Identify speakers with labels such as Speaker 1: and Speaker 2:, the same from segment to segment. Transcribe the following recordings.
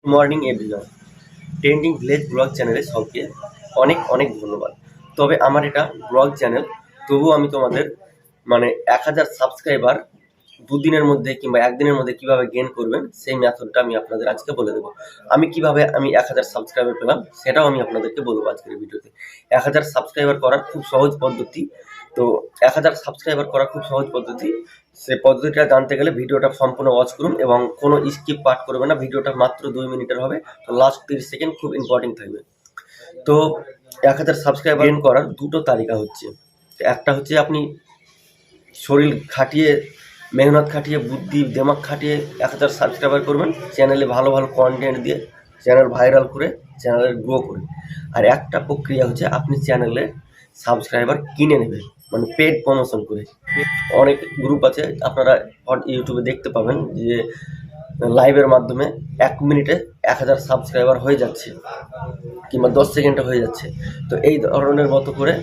Speaker 1: Good morning everyone. Trending village blog চ্যানেলে সবকে অনেক অনেক ধন্যবাদ। তবে আমার এটা ব্লগ চ্যানেল, তবুও আমি তোমাদের 1000 সাবস্ক্রাইবার দুদিনের মধ্যে কিংবা একদিনের মধ্যে কিভাবে গেইন করবেন সেই মেথডটা আমি আপনাদের আজকে বলে দেবো। আমি কিভাবে 1000 সাবস্ক্রাইবার পেলাম সেটাও আমি আপনাদেরকে বলবো আজকের ভিডিওতে। 1000 সাবস্ক্রাইবার করার খুব সহজ পদ্ধতি। তো 1000 সাবস্ক্রাইবার করার খুব সহজ পদ্ধতি, সেই পদ্ধতিটা জানতে গেলে ভিডিওটা সম্পূর্ণ ওয়াচ করুন এবং কোনো স্কিপ পার্ট করবেন না। ভিডিওটা মাত্র 2 মিনিটের হবে, তো লাস্ট 30 সেকেন্ড খুব ইম্পর্টেন্ট থাকবে। তো 1000 সাবস্ক্রাইবার গেইন করার দুটো তালিকা হচ্ছে। একটা হচ্ছে আপনি শরীর খাটিয়ে, মেহনত খাটিয়ে, বুদ্ধি দিমাগ খাটিয়ে 1000 সাবস্ক্রাইবার করবেন, চ্যানেলে ভালো ভালো কন্টেন্ট দিয়ে চ্যানেল ভাইরাল করে চ্যানেলের গ্রো করে। আর একটা প্রক্রিয়া হচ্ছে আপনি চ্যানেলে সাবস্ক্রাইবার কিনে নেবেন, মানে পেড প্রমোশন করে। অনেক গ্রুপ আছে, আপনারা ইউটিউবে দেখতে পাবেন যে লাইভের মাধ্যমে 1 মিনিটে 1000 সাবস্ক্রাইবার হয়ে যাচ্ছে কিংবা 10 সেকেন্ডে হয়ে যাচ্ছে। তো এই ধরনের মতো করে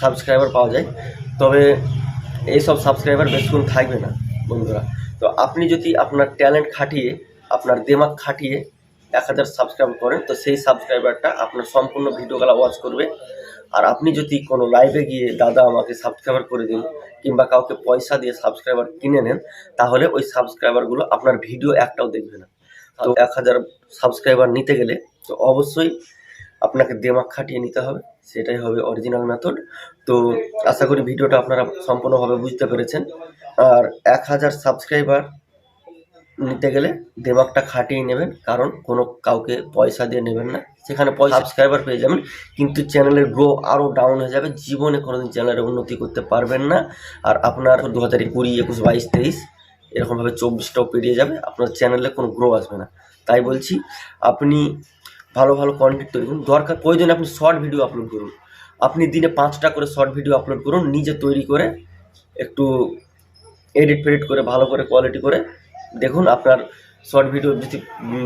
Speaker 1: সাবস্ক্রাইবার পাওয়া যায়। তবে এইসব সাবস্ক্রাইবার বেশিক্ষণ থাকবে না বন্ধুরা। তো আপনি যদি আপনার ট্যালেন্ট খাটিয়ে, আপনার দিমাগ খাটিয়ে 1000 সাবস্ক্রাইব করেন, তো সেই সাবস্ক্রাইবারটা আপনার সম্পূর্ণ ভিডিওগুলো ওয়াচ করবে। আর আপনি যদি কোনো লাইভে গিয়ে দাদা আমাকে সাবস্ক্রাইবার করে দিন কিংবা কাউকে পয়সা দিয়ে সাবস্ক্রাইবার কিনে নেন, তাহলে ওই সাবস্ক্রাইবারগুলো আপনার ভিডিও একটাও দেখবে না। তো 1000 সাবস্ক্রাইবার নিতে গেলে তো অবশ্যই আপনাকে দিমাগ খাটিয়ে নিতে হবে, সেটাই হবে অরিজিনাল মেথড। তো আশা করি ভিডিওটা আপনারা সম্পূর্ণভাবে বুঝতে পেরেছেন। আর 1000 সাবস্ক্রাইবার নিতে গেলে দিমাগটা খাটিয়ে নেবেন, কারণ কোনো কাউকে পয়সা দিয়ে নেবেন না। সেখানে সাবস্ক্রাইবার পেয়ে যাবেন, কিন্তু চ্যানেলের গ্রো আরও ডাউন হয়ে যাবে। জীবনে কোনোদিন চ্যানেলের উন্নতি করতে পারবেন না। আর আপনার 2020, 21, 22, 23 এরকমভাবে 24টাও পেরিয়ে যাবে, আপনার চ্যানেলে কোনো গ্রো আসবে না। তাই বলছি, আপনি ভালো ভালো কন্টেন্ট তৈরি করুন। দরকার প্রয়োজনে আপনি শর্ট ভিডিও আপলোড করুন। আপনি দিনে 5টা করে শর্ট ভিডিও আপলোড করুন, নিজে তৈরি করে, একটু এডিট ফেডিট করে, ভালো করে কোয়ালিটি করে। দেখুন আপনার শর্ট ভিডিও যদি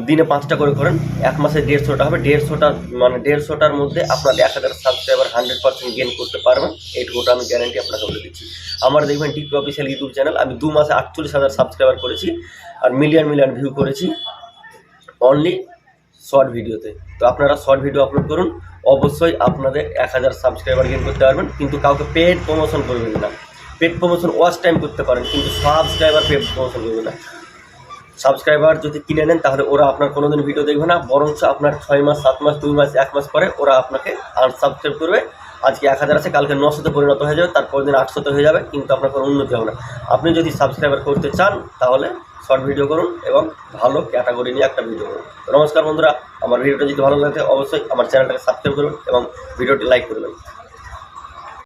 Speaker 1: দিনে 5টা করে করেন, 1 মাসে 150টা হবে। 150টার মধ্যে আপনার 1000 সাবস্ক্রাইবার 100% গেইন করতে পারবেন। এইটুকুটা আমি গ্যারান্টি আপনাকে বলে দিচ্ছি। আমার দেখবেন টিপি অফিসিয়াল ইউটিউব চ্যানেল, আমি 2 মাসে 48,000 সাবস্ক্রাইবার করেছি আর মিলিয়ন মিলিয়ন ভিউ করেছি অনলি শর্ট ভিডিওতে। তো আপনারা শর্ট ভিডিও আপলোড করুন, অবশ্যই আপনাদের 1000 সাবস্ক্রাইবার গেইন করতে পারবেন। কিন্তু কাউকে পেড প্রমোশন করবেন না। পেড প্রমোশন ওয়াচ টাইম করতে পারেন, কিন্তু সাবস্ক্রাইবার পেড প্রমোশন করবেন না। সাবস্ক্রাইবার যদি কিনে নেন, তাহলে ওরা আপনার কোনোদিন ভিডিও দেখবে না, বরঞ্চ আপনার 6 মাস, 7 মাস, 2 মাস, 1 মাস পরে ওরা আপনাকে আনসাবস্ক্রাইব করবে। আজকে 1000 আছে, কালকে 900তে পরিণত হয়ে যাবে, তারপরের দিন 800তে হয়ে যাবে, কিন্তু আপনার কোনো উন্নতি হবে না। আপনি যদি সাবস্ক্রাইবার করতে চান, তাহলে শর্ট ভিডিও করুন এবং ভালো ক্যাটাগরি নিয়ে একটা ভিডিও করুন। নমস্কার বন্ধুরা, আমার ভিডিওটা যদি ভালো লাগে অবশ্যই আমার চ্যানেলটাকে সাবস্ক্রাইব করুন এবং ভিডিওটি লাইক করবেন।